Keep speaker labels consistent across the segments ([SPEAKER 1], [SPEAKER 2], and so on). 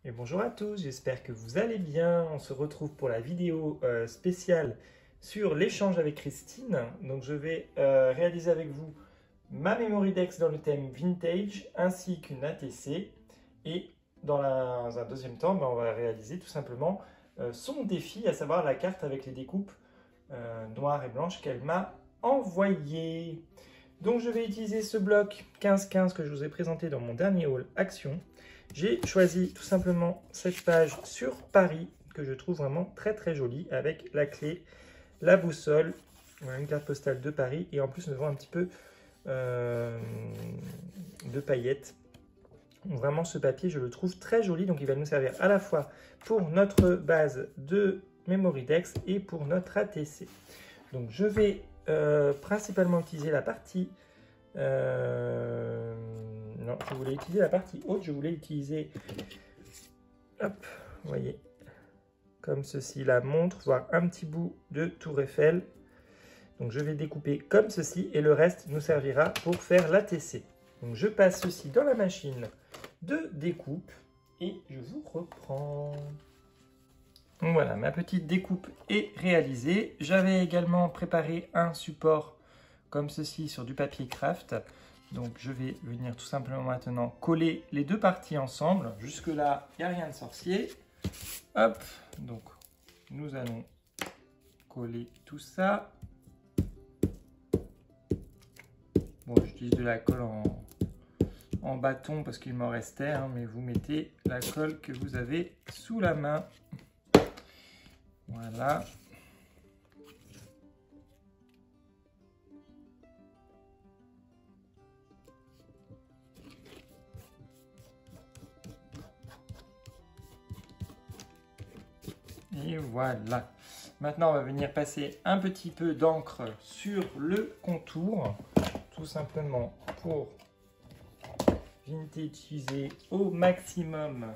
[SPEAKER 1] Et bonjour à tous, j'espère que vous allez bien. On se retrouve pour la vidéo spéciale sur l'échange avec Christine. Donc je vais réaliser avec vous ma Memory Dex dans le thème Vintage ainsi qu'une ATC. Et dans un deuxième temps, on va réaliser tout simplement son défi, à savoir la carte avec les découpes noires et blanches qu'elle m'a envoyées. Donc je vais utiliser ce bloc 15-15 que je vous ai présenté dans mon dernier haul Action. J'ai choisi tout simplement cette page sur Paris que je trouve vraiment très jolie avec la clé, la boussole, voilà, une carte postale de Paris et en plus nous avons un petit peu de paillettes. Donc, vraiment ce papier je le trouve très joli, donc il va nous servir à la fois pour notre base de Memory Dex et pour notre ATC. Donc je vais principalement utiliser la partie non, je voulais utiliser la partie haute, je voulais utiliser, hop, vous voyez, comme ceci, la montre, voire un petit bout de tour Eiffel. Donc je vais découper comme ceci et le reste nous servira pour faire l'ATC. Donc je passe ceci dans la machine de découpe et je vous reprends. Donc voilà, ma petite découpe est réalisée. J'avais également préparé un support comme ceci sur du papier craft. Donc je vais venir tout simplement maintenant coller les deux parties ensemble. Jusque là, il n'y a rien de sorcier. Hop, donc nous allons coller tout ça. Bon, j'utilise de la colle en bâton parce qu'il m'en restait, hein, mais vous mettez la colle que vous avez sous la main. Voilà. Et voilà. Maintenant, on va venir passer un petit peu d'encre sur le contour, tout simplement pour vintagiser au maximum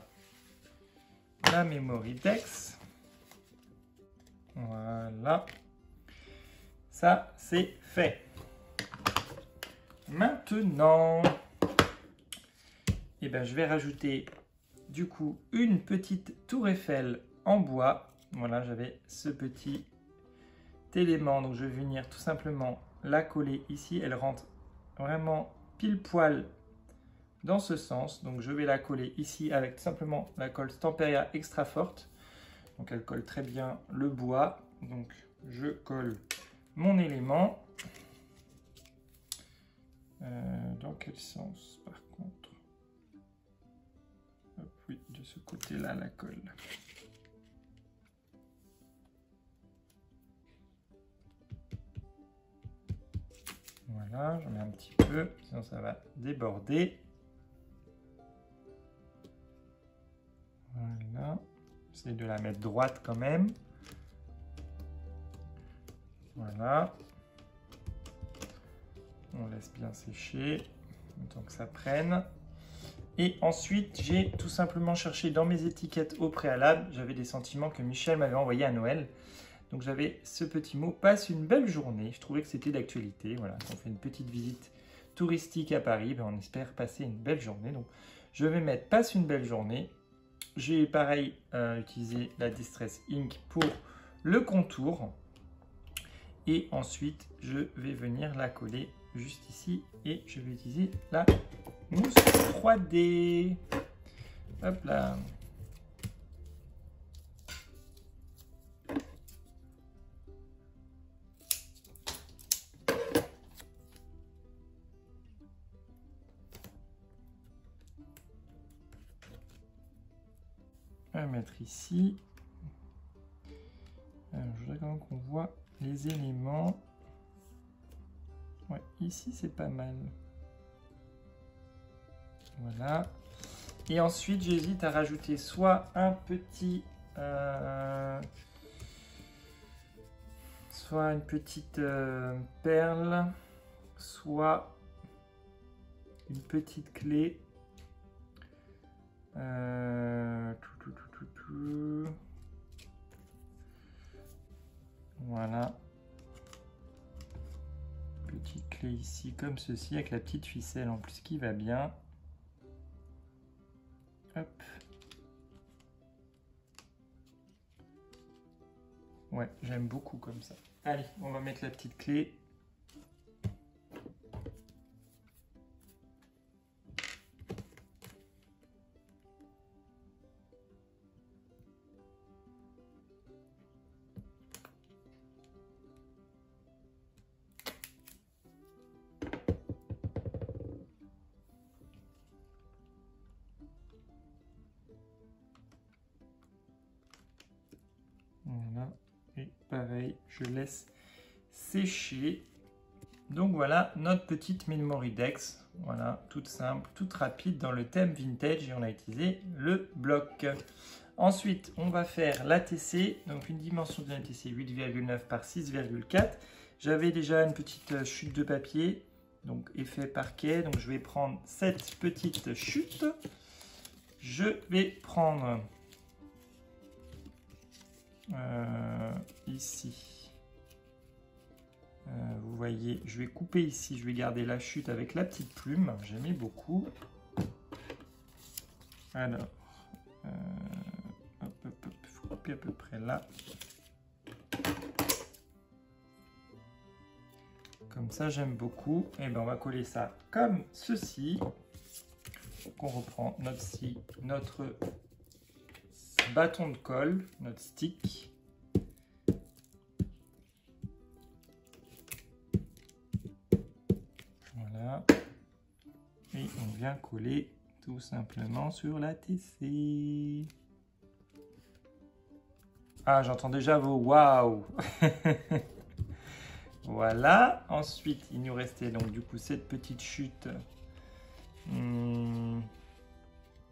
[SPEAKER 1] la Memory Dex. Voilà. Ça, c'est fait. Maintenant, eh ben, je vais rajouter du coup une petite tour Eiffel en bois. Voilà, j'avais ce petit élément, donc je vais venir tout simplement la coller ici. Elle rentre vraiment pile poil dans ce sens, donc je vais la coller ici avec tout simplement la colle Stamperia extra forte. Donc elle colle très bien le bois, donc je colle mon élément. Dans quel sens par contre? Hop, oui, de ce côté-là la colle. Voilà, j'en mets un petit peu, sinon ça va déborder. Voilà, j'essaie de la mettre droite quand même. Voilà. On laisse bien sécher, le temps que ça prenne. Et ensuite, j'ai tout simplement cherché dans mes étiquettes au préalable. J'avais des sentiments que Michel m'avait envoyés à Noël. Donc j'avais ce petit mot, passe une belle journée. Je trouvais que c'était d'actualité. Voilà, quand on fait une petite visite touristique à Paris, ben on espère passer une belle journée. Donc je vais mettre passe une belle journée. J'ai pareil utilisé la Distress Ink pour le contour. Et ensuite, je vais venir la coller juste ici. Et je vais utiliser la mousse 3D. Hop là. On va mettre ici. Alors, je voudrais quand même qu'on voit les éléments. Ouais, ici c'est pas mal. Voilà. Et ensuite, j'hésite à rajouter soit un petit... soit une petite perle, soit une petite clé. Voilà. Petite clé ici comme ceci avec la petite ficelle en plus qui va bien. Hop. Ouais, j'aime beaucoup comme ça. Allez, on va mettre la petite clé. Voilà, et pareil, je laisse sécher. Donc voilà notre petite Memory Dex. Voilà, toute simple, toute rapide dans le thème vintage et on a utilisé le bloc. Ensuite, on va faire l'ATC, donc une dimension de l'ATC 8,9 par 6,4. J'avais déjà une petite chute de papier, donc effet parquet. Donc je vais prendre cette petite chute. Je vais prendre ici. Vous voyez, je vais couper ici, je vais garder la chute avec la petite plume, j'aimais beaucoup. Alors, hop, il faut couper à peu près là. Comme ça, j'aime beaucoup. Et bien, on va coller ça comme ceci. Donc, on reprend notre bâton de colle, notre stick. Voilà. Et on vient coller tout simplement sur la TC. Ah, j'entends déjà vos waouh. Voilà. Ensuite, il nous restait donc du coup cette petite chute.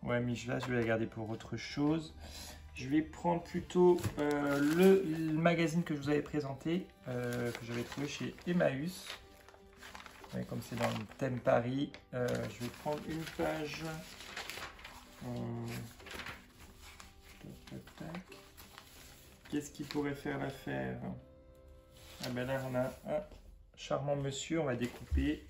[SPEAKER 1] Ouais, mais là, je vais la garder pour autre chose. Je vais prendre plutôt le magazine que je vous avais présenté, que j'avais trouvé chez Emmaüs. Ouais, comme c'est dans le thème Paris, je vais prendre une page. Qu'est-ce qui pourrait faire l'affaire? Ah ben là, on a un charmant monsieur, on va découper.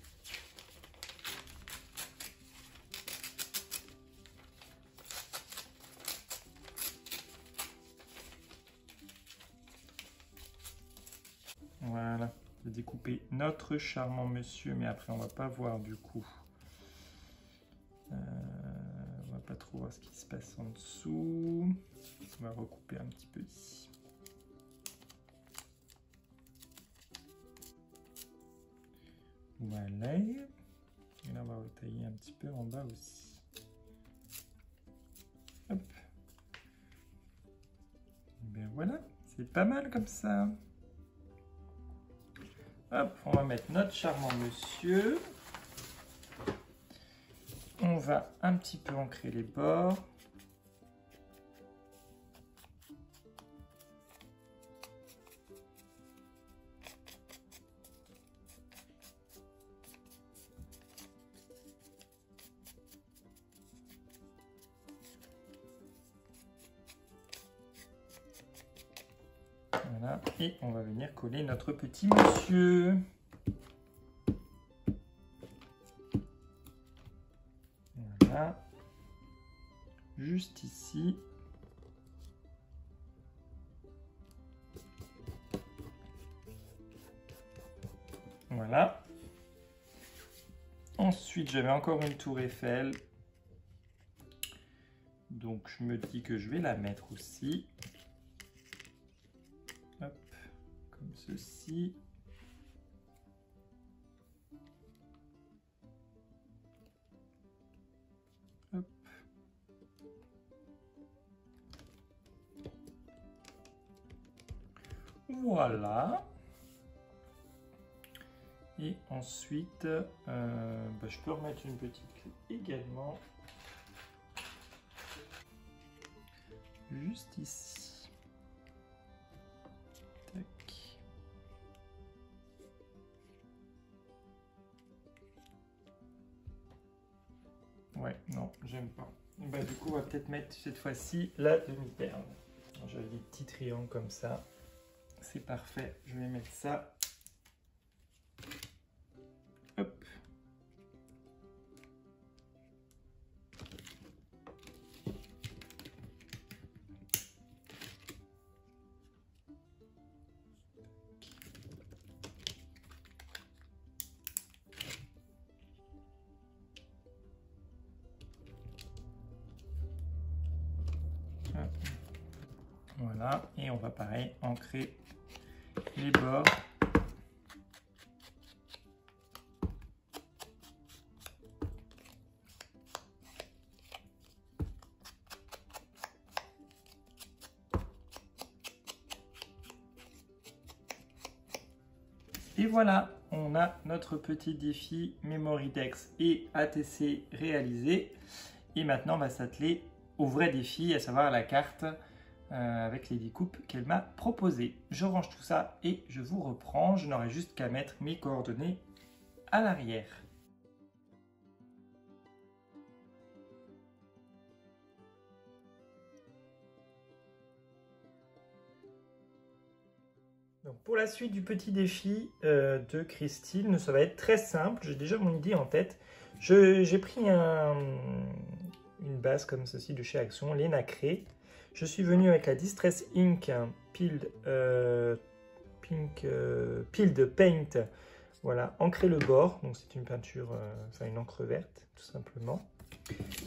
[SPEAKER 1] Voilà, je vais découper notre charmant monsieur, mais après on va pas voir du coup. On va pas trop voir ce qui se passe en dessous. On va recouper un petit peu ici. Voilà. Et là on va retailler un petit peu en bas aussi. Hop. Et bien voilà, c'est pas mal comme ça. Hop, on va mettre notre charmant monsieur. On va un petit peu ancrer les bords. Voilà, et on va venir coller notre petit monsieur. Voilà, juste ici. Voilà. Ensuite, j'avais encore une tour Eiffel. Donc, je me dis que je vais la mettre aussi. Hop, comme ceci. Hop. Voilà. Et ensuite, je peux remettre une petite clé également. Juste ici. Tac. Ouais, non, j'aime pas. Bah, du coup, on va peut-être mettre cette fois-ci la demi-perle. J'avais des petits triangles comme ça. C'est parfait. Je vais mettre ça. Hop. Voilà, et on va pareil ancrer les bords. Et voilà, on a notre petit défi Memorydex et ATC réalisé. Et maintenant, on va s'atteler au vrai défi, à savoir la carte avec les découpes qu'elle m'a proposées. Je range tout ça et je vous reprends. Je n'aurai juste qu'à mettre mes coordonnées à l'arrière. Donc pour la suite du petit défi de Christine, ça va être très simple. J'ai déjà mon idée en tête. J'ai pris une base comme ceci de chez Action, les nacrés. Je suis venu avec la Distress Ink Peeled Paint. Voilà, ancrer le bord. Donc c'est une peinture, une encre verte, tout simplement.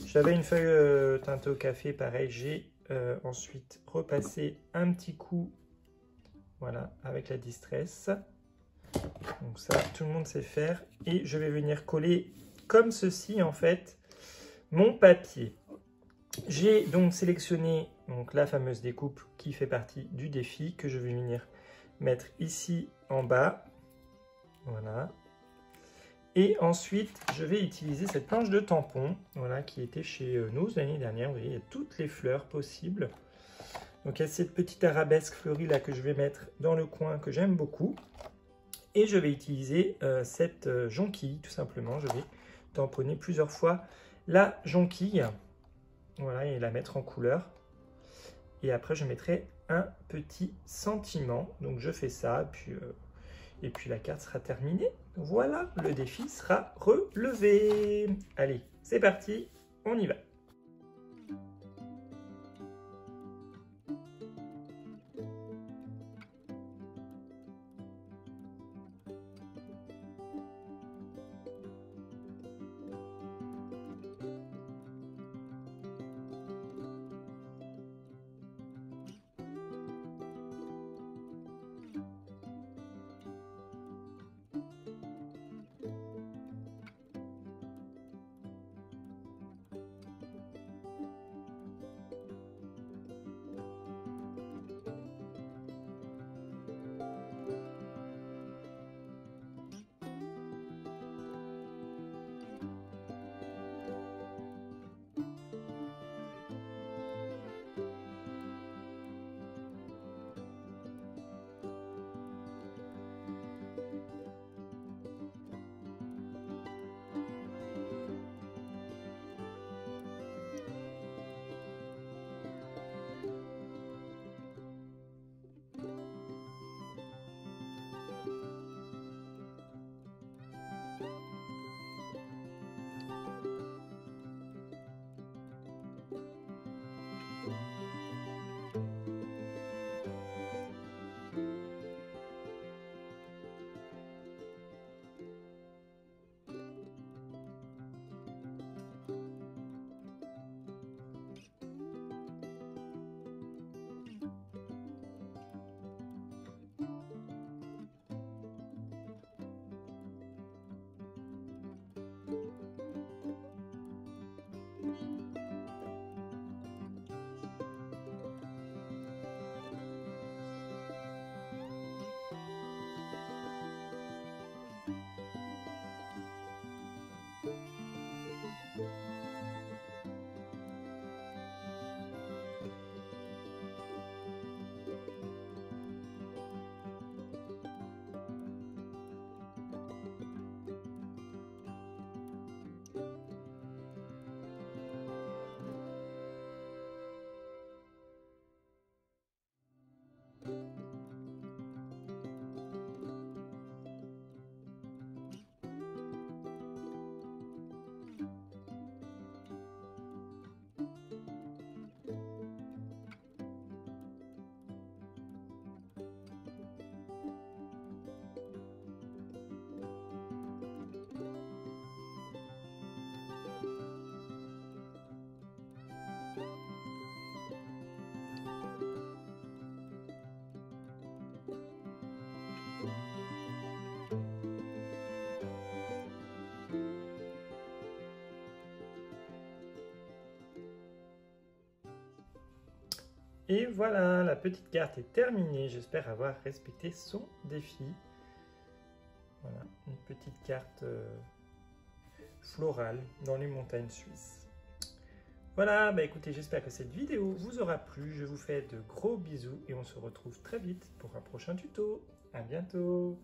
[SPEAKER 1] J'avais une feuille teintée au café, pareil. J'ai ensuite repassé un petit coup. Voilà, avec la Distress. Donc ça, tout le monde sait faire. Et je vais venir coller comme ceci, en fait, mon papier. J'ai donc sélectionné la fameuse découpe qui fait partie du défi, que je vais venir mettre ici en bas. Voilà. Et ensuite, je vais utiliser cette planche de tampon, voilà, qui était chez nous l'année dernière. Vous voyez, il y a toutes les fleurs possibles. Donc il y a cette petite arabesque fleurie là que je vais mettre dans le coin que j'aime beaucoup. Et je vais utiliser cette jonquille tout simplement. Je vais tamponner plusieurs fois la jonquille. Voilà, et la mettre en couleur. Et après je mettrai un petit sentiment. Donc je fais ça et puis la carte sera terminée. Voilà, le défi sera relevé. Allez, c'est parti, on y va. Et voilà, la petite carte est terminée. J'espère avoir respecté son défi. Voilà, une petite carte florale dans les montagnes suisses. Voilà, bah écoutez, j'espère que cette vidéo vous aura plu. Je vous fais de gros bisous et on se retrouve très vite pour un prochain tuto. À bientôt!